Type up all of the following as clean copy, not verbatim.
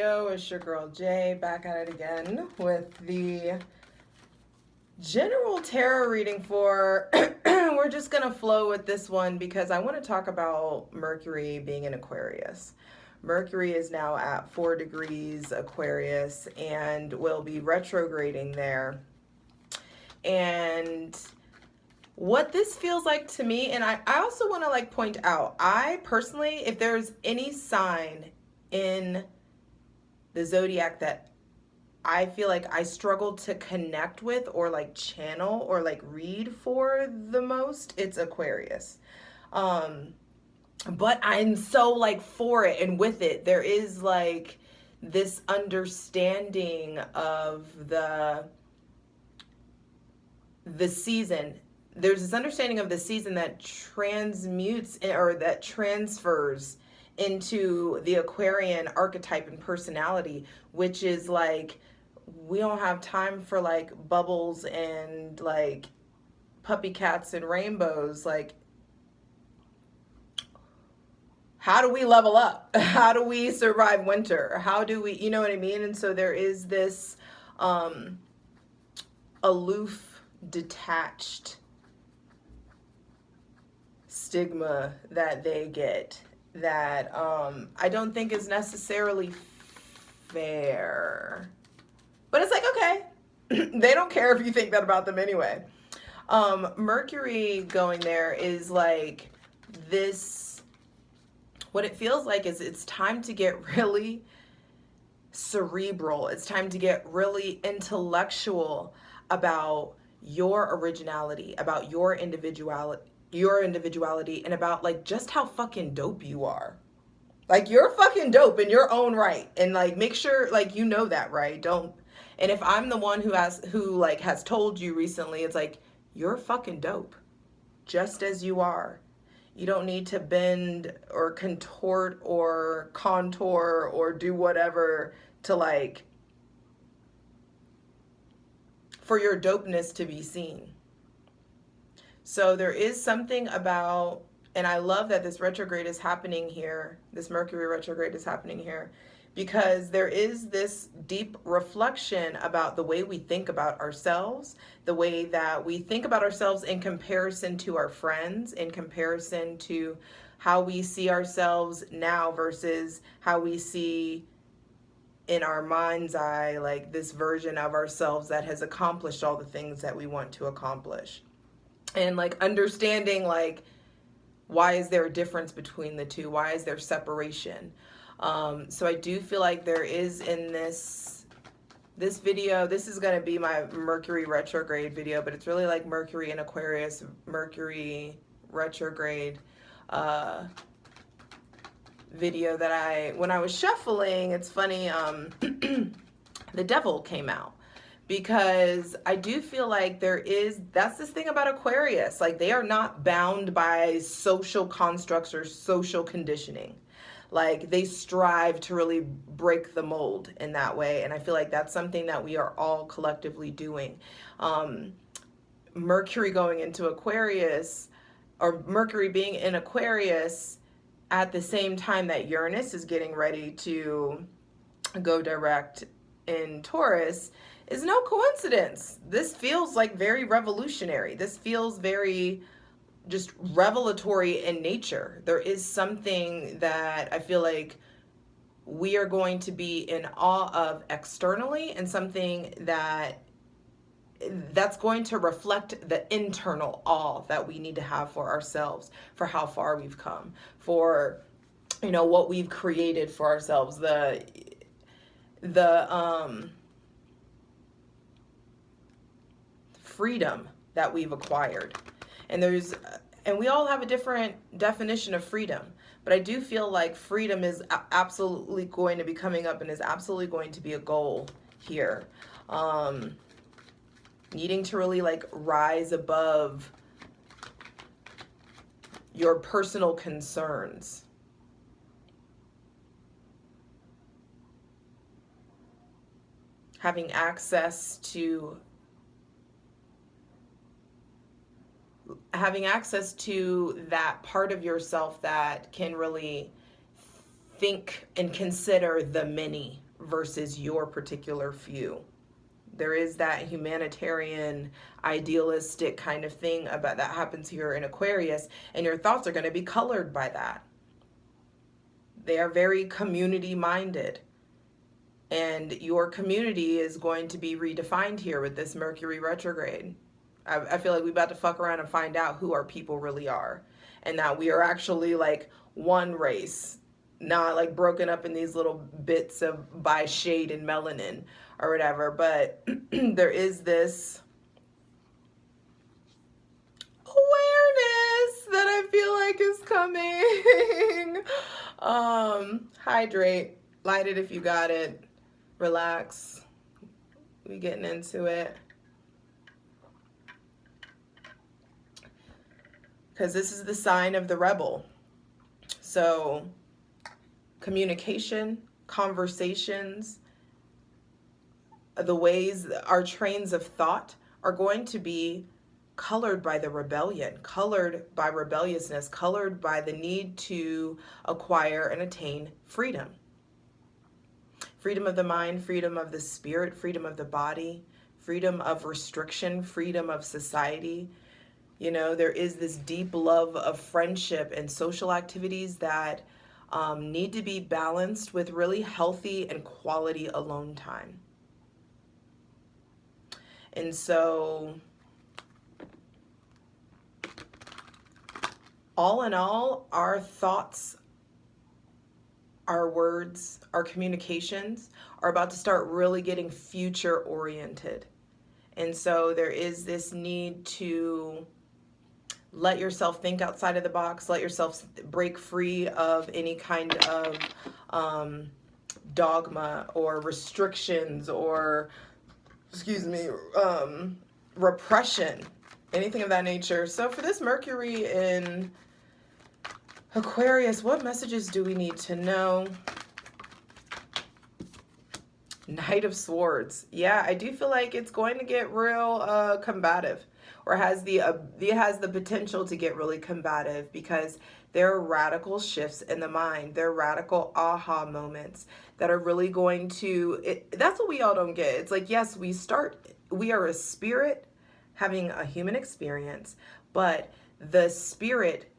video. It's your girl Jay, back at it again with the general tarot reading for we're just gonna flow with this one because I want to talk about Mercury being in Aquarius. Mercury is now at 4 degrees Aquarius and will be retrograding there. And what this feels like to me, and I also want to point out, I personally, if there's any sign in the zodiac that I feel like I struggle to connect with or channel or read for the most, it's Aquarius. But I'm so for it and with it. There is this understanding of the season. There's this understanding of the season that transmutes or that transfers into the Aquarian archetype and personality, which is we don't have time for bubbles and puppy cats and rainbows. How do we level up? How do we survive winter? How do we, you know what I mean? And so there is this aloof, detached stigma that they get that I don't think is necessarily fair. But it's okay. They don't care if you think that about them anyway. Mercury going there is this. What it feels like is it's time to get really cerebral. It's time to get really intellectual about your originality, about your individuality, and about just how fucking dope you are. You're fucking dope in your own right. And make sure you know that, right? Don't. And if I'm the one who has told you recently, it's you're fucking dope just as you are. You don't need to bend or contort or contour or do whatever to for your dopeness to be seen. So there is something about, and I love that this retrograde is happening here, this Mercury retrograde is happening here, because there is this deep reflection about the way we think about ourselves, the way that we think about ourselves in comparison to our friends, in comparison to how we see ourselves now versus how we see in our mind's eye, this version of ourselves that has accomplished all the things that we want to accomplish. And understanding why is there a difference between the two? Why is there separation? So I do feel like there is in this video, this is going to be my Mercury retrograde video, but it's really Mercury in Aquarius, Mercury retrograde video that when I was shuffling, it's funny, the devil came out. Because I do feel that's this thing about Aquarius. They are not bound by social constructs or social conditioning. They strive to really break the mold in that way. And I feel that's something that we are all collectively doing. Mercury going into Aquarius, or Mercury being in Aquarius at the same time that Uranus is getting ready to go direct in Taurus, is no coincidence. This feels very revolutionary. This feels very just revelatory in nature. There is something that I feel we are going to be in awe of externally, and something that's going to reflect the internal awe that we need to have for ourselves, for how far we've come, for what we've created for ourselves, the freedom that we've acquired. And we all have a different definition of freedom, but I do feel freedom is absolutely going to be coming up and is absolutely going to be a goal here. Needing to really rise above your personal concerns. Having access to that part of yourself that can really think and consider the many, versus your particular few. There is that humanitarian, idealistic kind of thing about that happens here in Aquarius, and your thoughts are going to be colored by that. They are very community minded, and your community is going to be redefined here with this Mercury retrograde. I feel like we're about to fuck around and find out who our people really are, and that we are actually like one race, not like broken up in these little bits of by shade and melanin or whatever. But there is this awareness that I feel like is coming. Hydrate, light it if you got it, relax, we getting into it, because this is the sign of the rebel. So communication, conversations, the ways, our trains of thought are going to be colored by the rebellion, colored by rebelliousness, colored by the need to acquire and attain freedom. Freedom of the mind, freedom of the spirit, freedom of the body, freedom of restriction, freedom of society. You know, there is this deep love of friendship and social activities that need to be balanced with really healthy and quality alone time. And so, all in all, our thoughts, our words, our communications are about to start really getting future oriented. And so there is this need to let yourself think outside of the box, let yourself break free of any kind of dogma or restrictions or, repression, anything of that nature. So for this Mercury in Aquarius, what messages do we need to know? Knight of Swords. Yeah, I do feel like it's going to get real combative, or it has the potential to get really combative, because there are radical shifts in the mind. There are radical aha moments that are really going to, that's what we all don't get. It's like, yes, we are a spirit having a human experience, but the spirit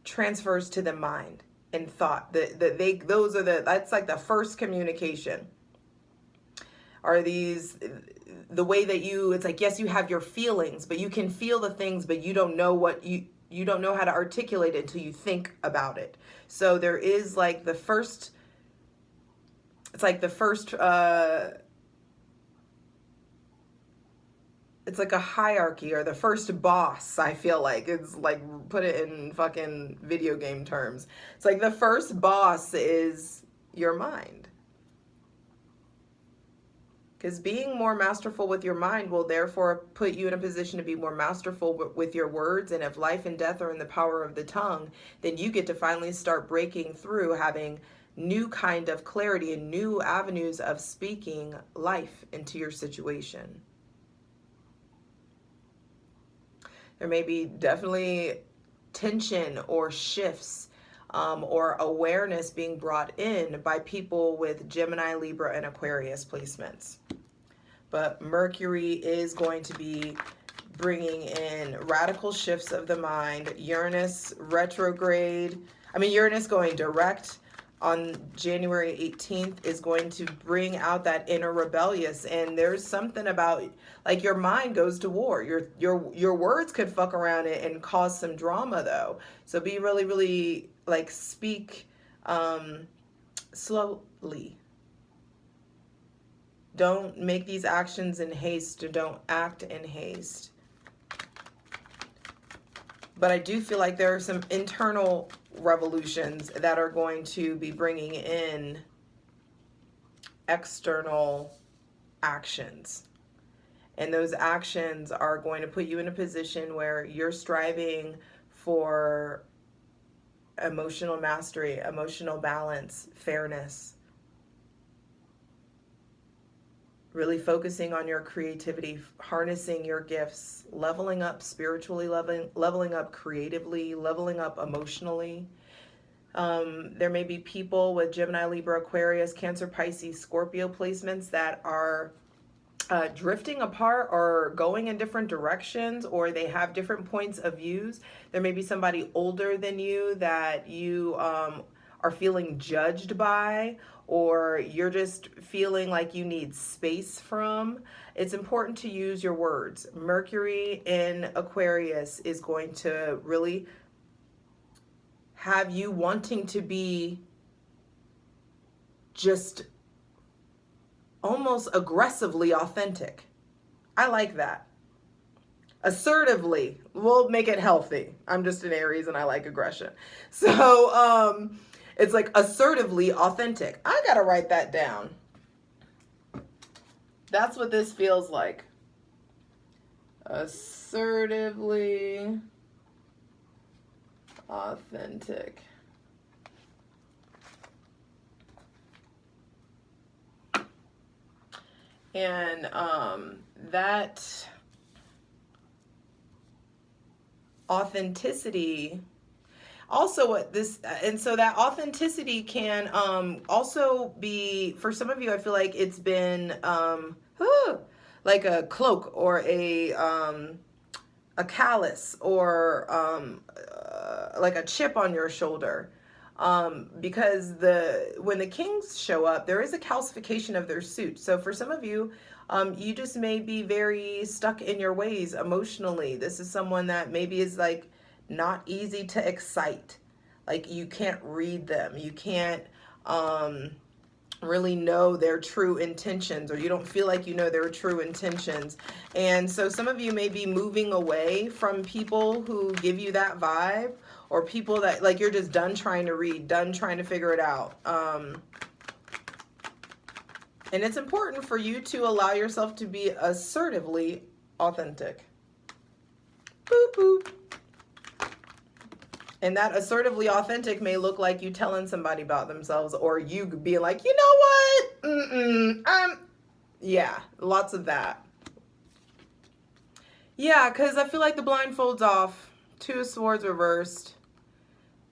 transfers to the mind and thought. That's like the first communication. Are these the way that it's like, yes, you have your feelings, but you can feel the things, but you don't know you don't know how to articulate it until you think about it. So there is like the first, it's like it's like a hierarchy, or the first boss. I feel like it's like, put it in fucking video game terms. It's like the first boss is your mind. Because being more masterful with your mind will therefore put you in a position to be more masterful with your words. And if life and death are in the power of the tongue, then you get to finally start breaking through, having new kind of clarity and new avenues of speaking life into your situation. There may be definitely tension or shifts or awareness being brought in by people with Gemini, Libra, and Aquarius placements. But Mercury is going to be bringing in radical shifts of the mind. Uranus retrograde, Uranus going direct on January 18th is going to bring out that inner rebellious. And there's something about, like, your mind goes to war. Your words could fuck around it and cause some drama, though. So be really, really, like, speak slowly. Don't make these actions in haste, or don't act in haste. But I do feel like there are some internal revolutions that are going to be bringing in external actions. And those actions are going to put you in a position where you're striving for emotional mastery, emotional balance, fairness. Really focusing on your creativity, harnessing your gifts, leveling up spiritually, leveling up creatively, leveling up emotionally. There may be people with Gemini, Libra, Aquarius, Cancer, Pisces, Scorpio placements that are drifting apart or going in different directions, or they have different points of views. There may be somebody older than you that you are feeling judged by, or you're just feeling like you need space from. It's important to use your words. Mercury in Aquarius is going to really have you wanting to be just almost aggressively authentic. I like that. Assertively. We'll make it healthy. I'm just an Aries and I like aggression. So it's like assertively authentic. I gotta write that down. That's what this feels like. Assertively authentic. And that authenticity also what this, and so that authenticity can also be, for some of you, I feel like it's been like a cloak or a callus or like a chip on your shoulder. Because when the kings show up, there is a calcification of their suit. So for some of you, you just may be very stuck in your ways emotionally. This is someone that maybe is like not easy to excite. Like you can't read them. You can't really know their true intentions, or you don't feel like you know their true intentions. And so some of you may be moving away from people who give you that vibe, or people that like you're just done trying to read, done trying to figure it out. And it's important for you to allow yourself to be assertively authentic. Boop, boop. And that assertively authentic may look like you telling somebody about themselves, or you being like, you know what? Yeah, lots of that. Yeah, because I feel like the blindfold's off. Two of Swords reversed.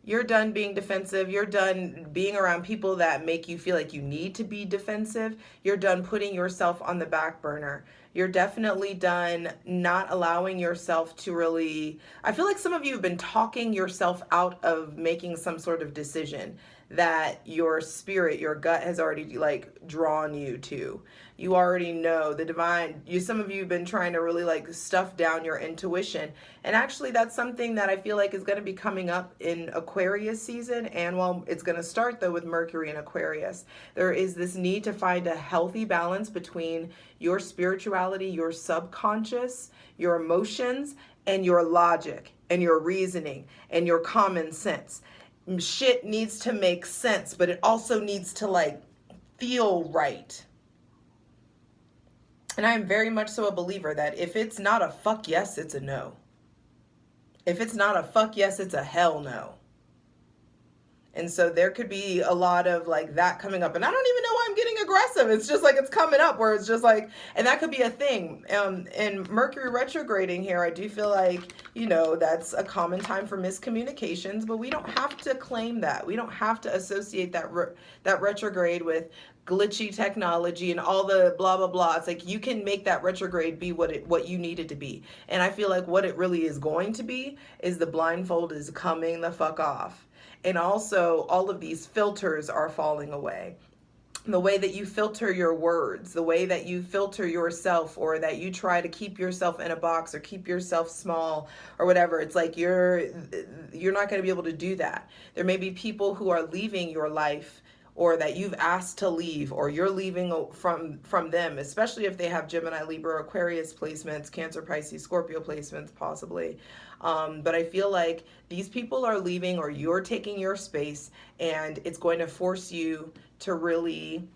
You're done being defensive. You're done being around people that make you feel like you need to be defensive. You're done putting yourself on the back burner. You're definitely done not allowing yourself to really, I feel like some of you have been talking yourself out of making some sort of decision that your spirit, your gut has already like drawn you to. You already know the divine. Some of you have been trying to really like stuff down your intuition. And actually that's something that I feel like is going to be coming up in Aquarius season. And well, it's going to start though with Mercury in Aquarius. There is this need to find a healthy balance between your spirituality, your subconscious, your emotions, and your logic and your reasoning and your common sense. Shit needs to make sense, but it also needs to like feel right. And I am very much so a believer that if it's not a fuck yes, it's a no. If it's not a fuck yes, it's a hell no. And so there could be a lot of like that coming up. And I don't even know why I'm getting aggressive. It's just like it's coming up where it's just like, and that could be a thing. And Mercury retrograding here, I do feel like, you know, that's a common time for miscommunications, but we don't have to claim that. We don't have to associate that retrograde with glitchy technology and all the blah, blah, blah. It's like you can make that retrograde be what you need it to be. And I feel like what it really is going to be is the blindfold is coming the fuck off. And also all of these filters are falling away. The way that you filter your words, the way that you filter yourself, or that you try to keep yourself in a box or keep yourself small or whatever. It's like you're not going to be able to do that. There may be people who are leaving your life, or that you've asked to leave, or you're leaving from them, especially if they have Gemini, Libra, Aquarius placements, Cancer, Pisces, Scorpio placements, possibly. But I feel like these people are leaving, or you're taking your space, and it's going to force you to really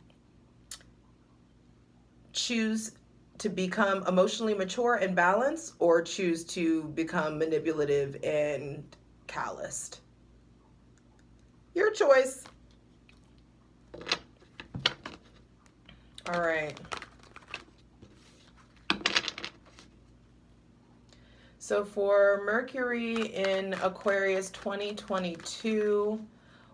choose to become emotionally mature and balanced, or choose to become manipulative and calloused. Your choice. All right. So for Mercury in Aquarius 2022,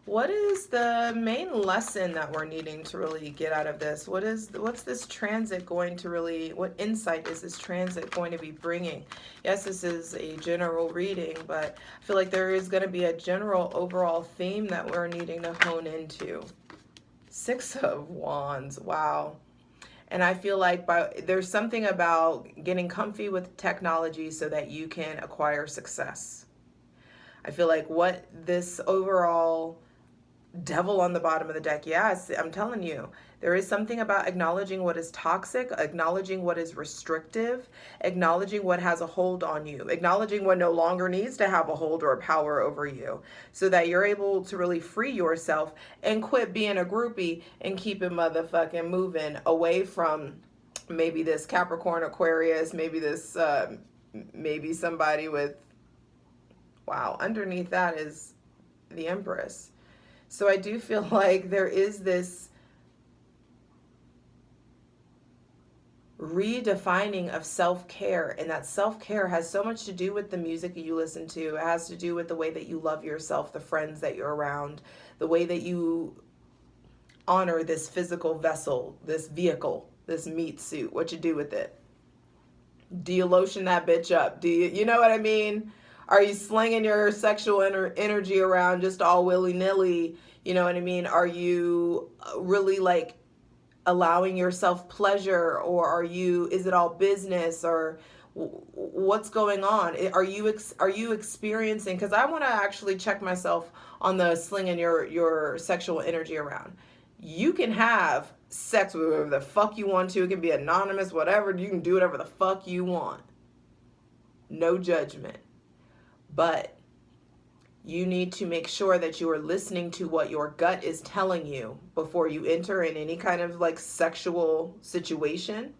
What is the main lesson that we're needing to really get out of this? What's this transit going to really, what insight is this transit going to be bringing? Yes, this is a general reading, but I feel like there is going to be a general overall theme that we're needing to hone into. Six of Wands, wow. And I feel like there's something about getting comfy with technology so that you can acquire success. I feel like what this overall devil on the bottom of the deck, yes, I'm telling you, there is something about acknowledging what is toxic, acknowledging what is restrictive, acknowledging what has a hold on you, acknowledging what no longer needs to have a hold or a power over you, so that you're able to really free yourself and quit being a groupie and keep it motherfucking moving away from maybe this Capricorn, Aquarius, maybe this, maybe somebody with, wow, underneath that is the Empress. So I do feel like there is this redefining of self-care, and that self-care has so much to do with the music you listen to. It has to do with the way that you love yourself, the friends that you're around, the way that you honor this physical vessel, this vehicle, this meat suit, what you do with it. Do you lotion that bitch up? Do you know what I mean? Are you slinging your sexual energy around just all willy-nilly? You know what I mean? Are you really like allowing yourself pleasure, or is it all business, or what's going on? Are you experiencing, because I want to actually check myself on the slinging your sexual energy around. You can have sex with whoever the fuck you want to. It can be anonymous, whatever. You can do whatever the fuck you want. No judgment. But you need to make sure that you are listening to what your gut is telling you before you enter in any kind of like sexual situation.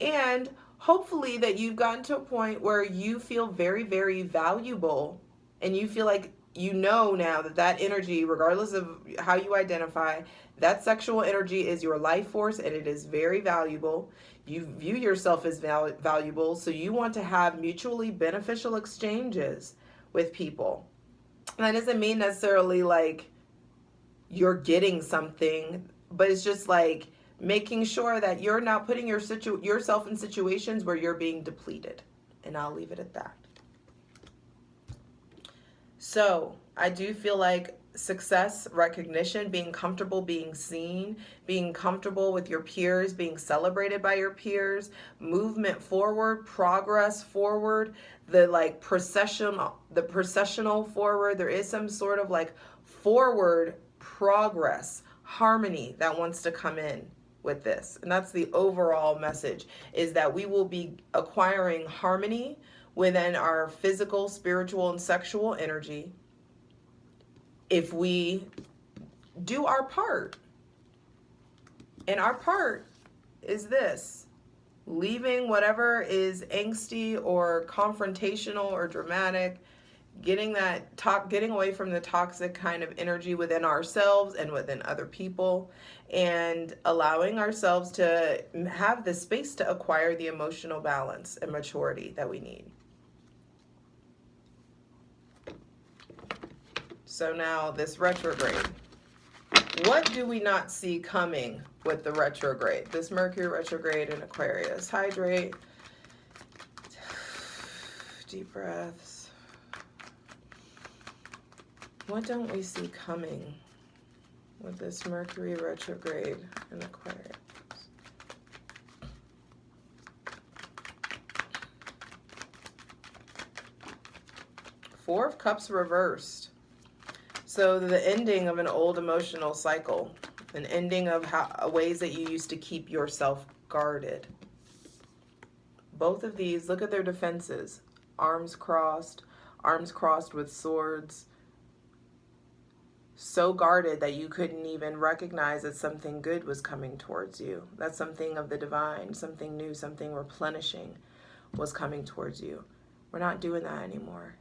And hopefully that you've gotten to a point where you feel very, very valuable, and you feel like you know now that that energy, regardless of how you identify, that sexual energy is your life force, and it is very valuable. You view yourself as valuable, so you want to have mutually beneficial exchanges with people. And that doesn't mean necessarily like you're getting something, but it's just like making sure that you're not putting yourself in situations where you're being depleted. And I'll leave it at that. So I do feel like success, recognition, being comfortable being seen, being comfortable with your peers, being celebrated by your peers, movement forward, progress forward, the processional forward. There is some sort of like forward progress, harmony that wants to come in with this. And that's the overall message, is that we will be acquiring harmony within our physical, spiritual, and sexual energy if we do our part. And our part is this: leaving whatever is angsty or confrontational or dramatic, getting away from the toxic kind of energy within ourselves and within other people, and allowing ourselves to have the space to acquire the emotional balance and maturity that we need. So now this retrograde. What do we not see coming with the retrograde? This Mercury retrograde in Aquarius. Hydrate. Deep breaths. What don't we see coming with this Mercury retrograde in Aquarius? Four of Cups reversed. So the ending of an old emotional cycle, an ending of ways that you used to keep yourself guarded. Both of these, look at their defenses. Arms crossed with swords. So guarded that you couldn't even recognize that something good was coming towards you. That something of the divine, something new, something replenishing was coming towards you. We're not doing that anymore.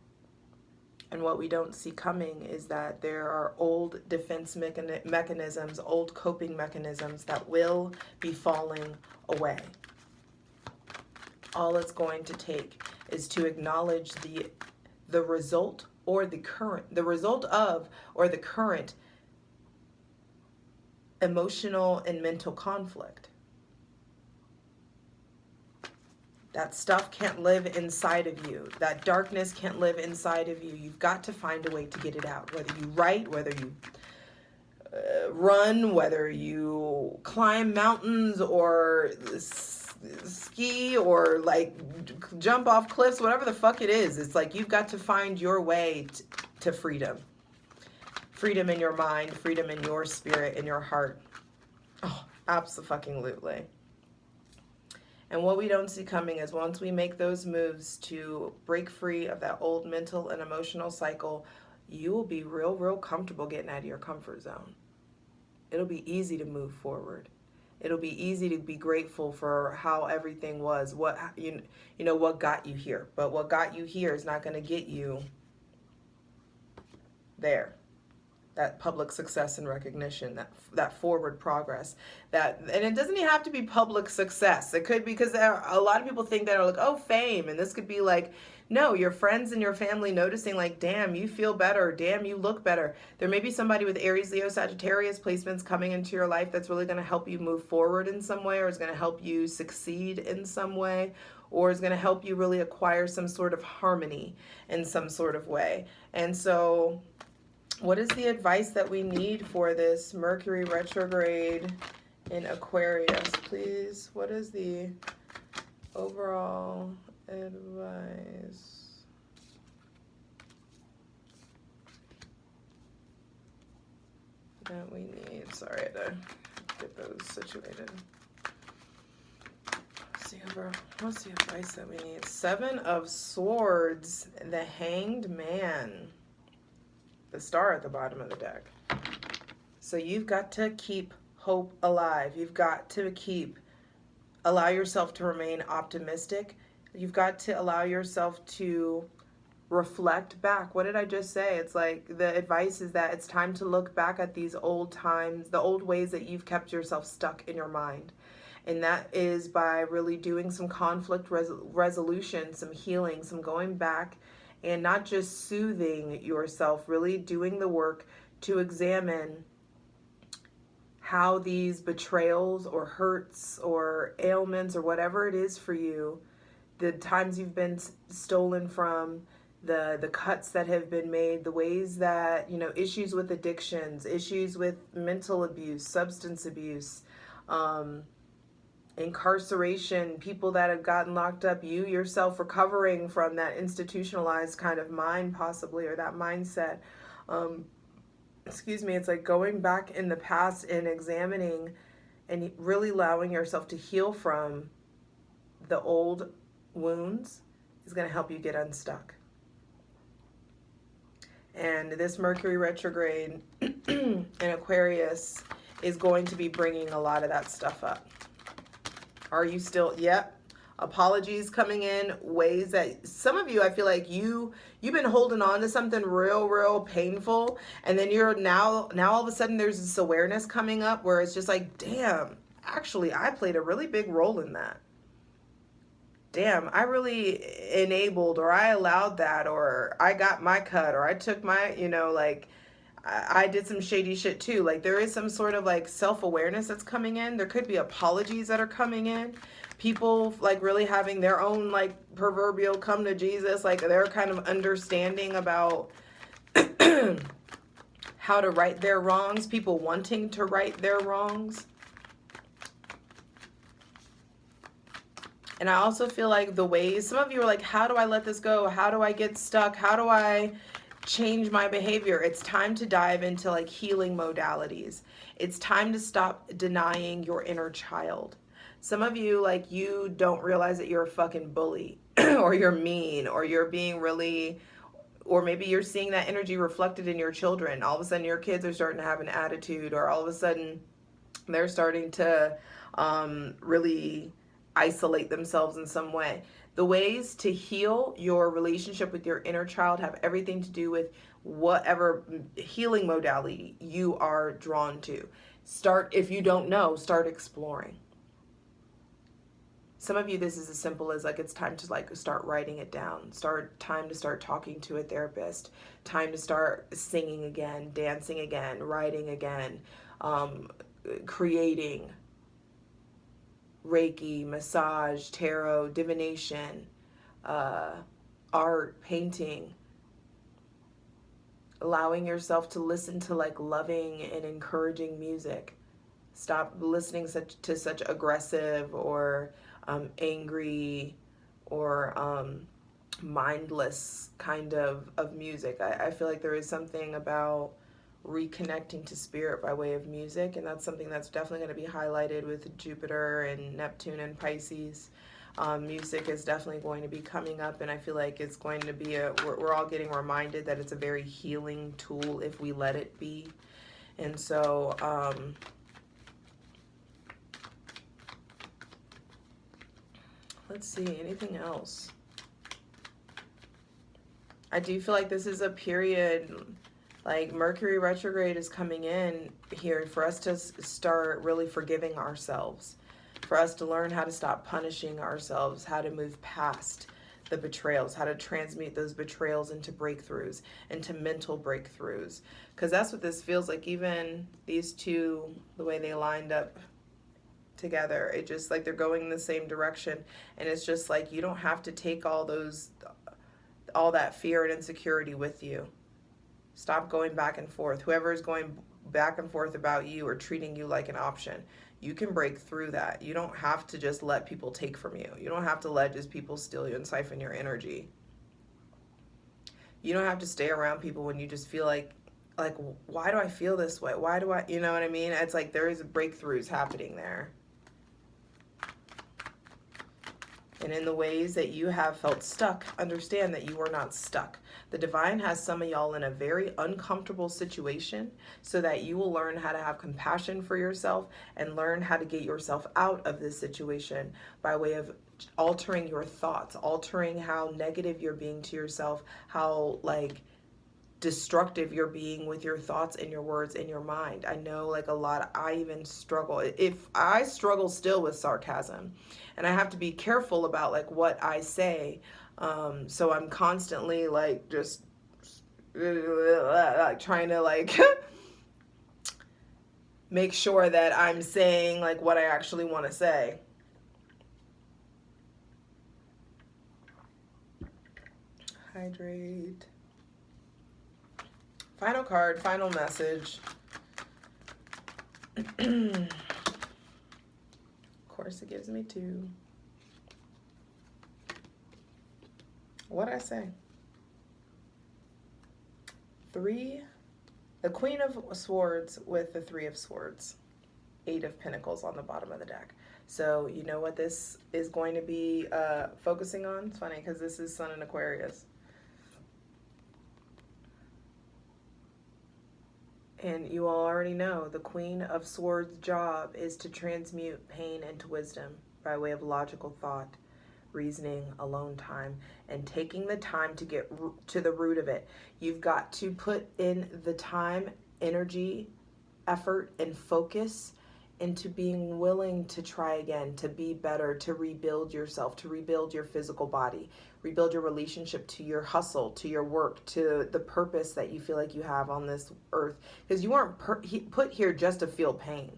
And what we don't see coming is that there are old defense mechanisms, old coping mechanisms that will be falling away. All it's going to take is to acknowledge the result of or the current emotional and mental conflict. That stuff can't live inside of you. That darkness can't live inside of you. You've got to find a way to get it out. Whether you write, whether you run, whether you climb mountains or ski or like jump off cliffs, whatever the fuck it is. It's like you've got to find your way to freedom. Freedom in your mind, freedom in your spirit, in your heart. Oh, absolutely. And what we don't see coming is once we make those moves to break free of that old mental and emotional cycle, you will be real comfortable getting out of your comfort zone. It'll be easy to move forward. It'll be easy to be grateful for how everything was, what you know what got you here. But what got you here is not going to get you there. That public success and recognition, that forward progress, and it doesn't even have to be public success. It could be, because a lot of people think that are like, oh, fame, and this could be like, no, your friends and your family noticing like, damn, you feel better, damn, you look better. There may be somebody with Aries, Leo, Sagittarius placements coming into your life that's really going to help you move forward in some way, or is going to help you succeed in some way, or is going to help you really acquire some sort of harmony in some sort of way. And so what is the advice that we need for this Mercury retrograde in Aquarius, please? What is the overall advice that we need? Sorry, I had to get those situated. What's the advice that we need? 7 of Swords, the Hanged Man. The star at the bottom of the deck. So you've got to keep hope alive. You've got to allow yourself to remain optimistic. You've got to allow yourself to reflect back. What did I just say? It's like the advice is that it's time to look back at these old times, the old ways that you've kept yourself stuck in your mind. And that is by really doing some conflict resolution, some healing, some going back, and not just soothing yourself, really doing the work to examine how these betrayals or hurts or ailments or whatever it is for you, the times you've been stolen from, the cuts that have been made, the ways that, issues with addictions, issues with mental abuse, substance abuse, incarceration, people that have gotten locked up, you yourself recovering from that institutionalized kind of mind possibly, or that mindset. It's like going back in the past and examining and really allowing yourself to heal from the old wounds is going to help you get unstuck. And this Mercury retrograde in Aquarius is going to be bringing a lot of that stuff up. Are you still, apologies coming in, ways that some of you, I feel like you've been holding on to something real painful, and then you're now all of a sudden there's this awareness coming up where it's just like, damn, actually I played a really big role in that. Damn, I really enabled, or I allowed that, or I got my cut, or I took my, I did some shady shit too. Like there is some sort of like self-awareness that's coming in. There could be apologies that are coming in. People like really having their own like proverbial come to Jesus. Like they're kind of understanding about how to right their wrongs. People wanting to right their wrongs. And I also feel like the ways, some of you are like, how do I let this go? How do I get stuck? How do I change my behavior? It's time to dive into like healing modalities. It's time to stop denying your inner child. Some of you, like, you don't realize that you're a fucking bully or you're mean or you're being really, or maybe you're seeing that energy reflected in your children. All of a sudden your kids are starting to have an attitude, or all of a sudden they're starting to really isolate themselves in some way. The ways to heal your relationship with your inner child have everything to do with whatever healing modality you are drawn to. If you don't know, start exploring. Some of you, this is as simple as like, it's time to like start writing it down. Time to start talking to a therapist. Time to start singing again, dancing again, writing again. creating, Reiki, massage, tarot, divination, art, painting, allowing yourself to listen to like loving and encouraging music. Stop listening to such aggressive or angry or mindless kind of music. I feel like there is something about reconnecting to spirit by way of music, and that's something that's definitely going to be highlighted with Jupiter and Neptune and Pisces. Music is definitely going to be coming up, and I feel like it's going to be we're all getting reminded that it's a very healing tool if we let it be. And so let's see, anything else? I do feel like this is a period, like Mercury retrograde is coming in here for us to start really forgiving ourselves, for us to learn how to stop punishing ourselves, how to move past the betrayals, how to transmute those betrayals into breakthroughs, into mental breakthroughs. Because that's what this feels like. Even these two, the way they lined up together, it just like they're going in the same direction. And it's just like you don't have to take all that fear and insecurity with you. Stop going back and forth. Whoever is going back and forth about you or treating you like an option, you can break through that. You don't have to just let people take from you. You don't have to let just people steal you and siphon your energy. You don't have to stay around people when you just feel like, why do I feel this way? Why do I, you know what I mean? It's like there is breakthroughs happening there. And in the ways that you have felt stuck, understand that you are not stuck. The divine has some of y'all in a very uncomfortable situation so that you will learn how to have compassion for yourself and learn how to get yourself out of this situation by way of altering your thoughts, altering how negative you're being to yourself, how like destructive you're being with your thoughts and your words and your mind. I know like a lot, I even struggle. If I struggle still with sarcasm, and I have to be careful about like what I say. So I'm constantly like just like trying to like make sure that I'm saying like what I actually want to say. Hydrate. Final card, final message. Of course, it gives me 2. What'd I say? 3. The Queen of Swords with the 3 of Swords. 8 of Pentacles on the bottom of the deck. So you know what this is going to be focusing on? It's funny because this is Sun in Aquarius. And you all already know the Queen of Swords' job is to transmute pain into wisdom by way of logical thought, reasoning, alone time, and taking the time to get to the root of it. You've got to put in the time, energy, effort, and focus into being willing to try again, to be better, to rebuild yourself, to rebuild your physical body, rebuild your relationship to your hustle, to your work, to the purpose that you feel like you have on this earth. Because you weren't put here just to feel pain.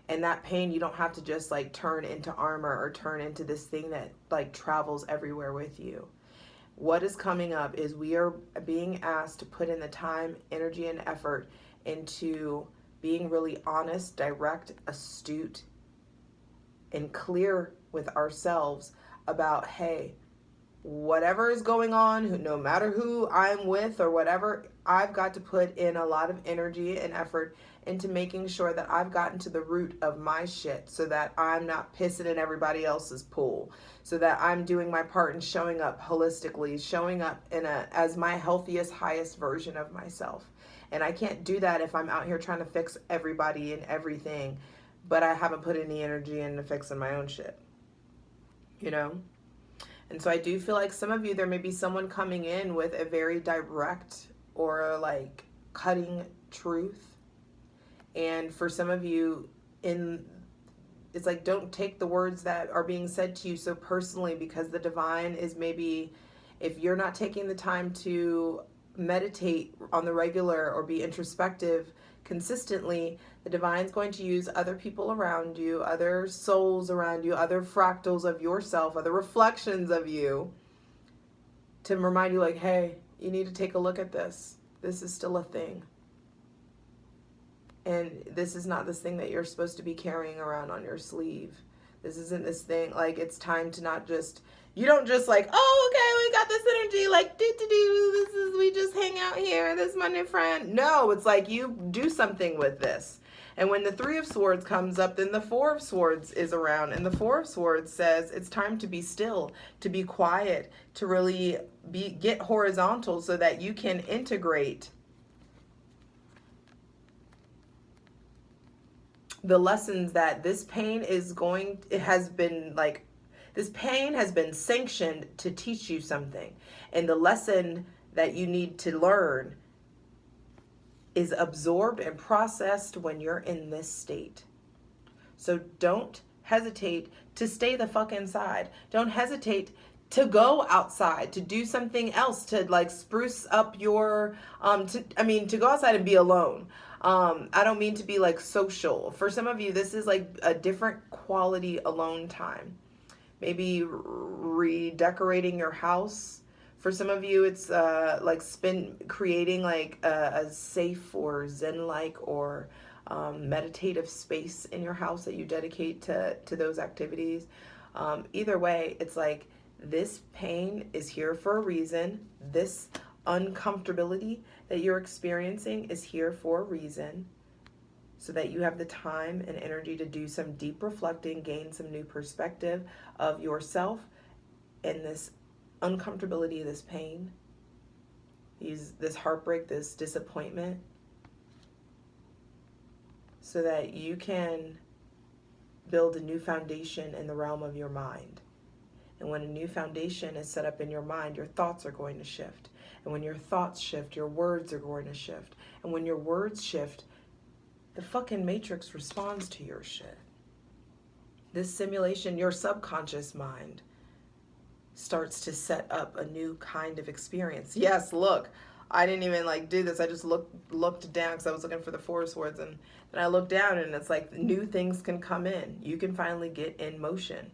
And that pain, you don't have to just like turn into armor or turn into this thing that like travels everywhere with you. What is coming up is we are being asked to put in the time, energy, and effort into being really honest, direct, astute, and clear with ourselves about, hey, whatever is going on, no matter who I'm with or whatever, I've got to put in a lot of energy and effort into making sure that I've gotten to the root of my shit so that I'm not pissing in everybody else's pool, so that I'm doing my part in showing up holistically, showing up as my healthiest, highest version of myself. And I can't do that if I'm out here trying to fix everybody and everything, but I haven't put any energy into fixing my own shit, you know? And so I do feel like some of you, there may be someone coming in with a very direct or like cutting truth. And for some of you, it's like, don't take the words that are being said to you so personally, because the divine is maybe, if you're not taking the time to meditate on the regular or be introspective consistently, the divine's going to use other people around you, other souls around you, other fractals of yourself, other reflections of you, to remind you like, hey, you need to take a look at this. This is still a thing. And this is not this thing that you're supposed to be carrying around on your sleeve. This isn't this thing, like, it's time to not just, you don't just like, oh, okay, we got this energy, like, this is, we just hang out here, this is my new friend. No, it's like you do something with this. And when the Three of Swords comes up, then the Four of Swords is around. And the Four of Swords says it's time to be still, to be quiet, to really get horizontal so that you can integrate the lessons that this pain is going, it has been like, this pain has been sanctioned to teach you something. And the lesson that you need to learn is absorbed and processed when you're in this state. So don't hesitate to stay the fuck inside. Don't hesitate to go outside, to do something else, to like spruce up your, to go outside and be alone. I don't mean to be like social. For some of you, this is like a different quality alone time. Maybe redecorating your house. For some of you, it's like creating like a safe or zen-like or meditative space in your house that you dedicate to those activities. Either way, it's like this pain is here for a reason. This uncomfortability that you're experiencing is here for a reason, so that you have the time and energy to do some deep reflecting, gain some new perspective of yourself and this uncomfortability, this pain, this heartbreak, this disappointment, so that you can build a new foundation in the realm of your mind. And when a new foundation is set up in your mind, your thoughts are going to shift. And when your thoughts shift, your words are going to shift. And when your words shift, the fucking matrix responds to your shit. This simulation, your subconscious mind starts to set up a new kind of experience. Yes, look, I didn't even like do this. I just looked down because I was looking for the Four of Swords, and then I looked down and it's like new things can come in. You can finally get in motion.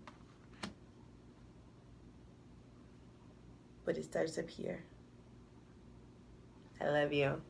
But it starts up here. I love you.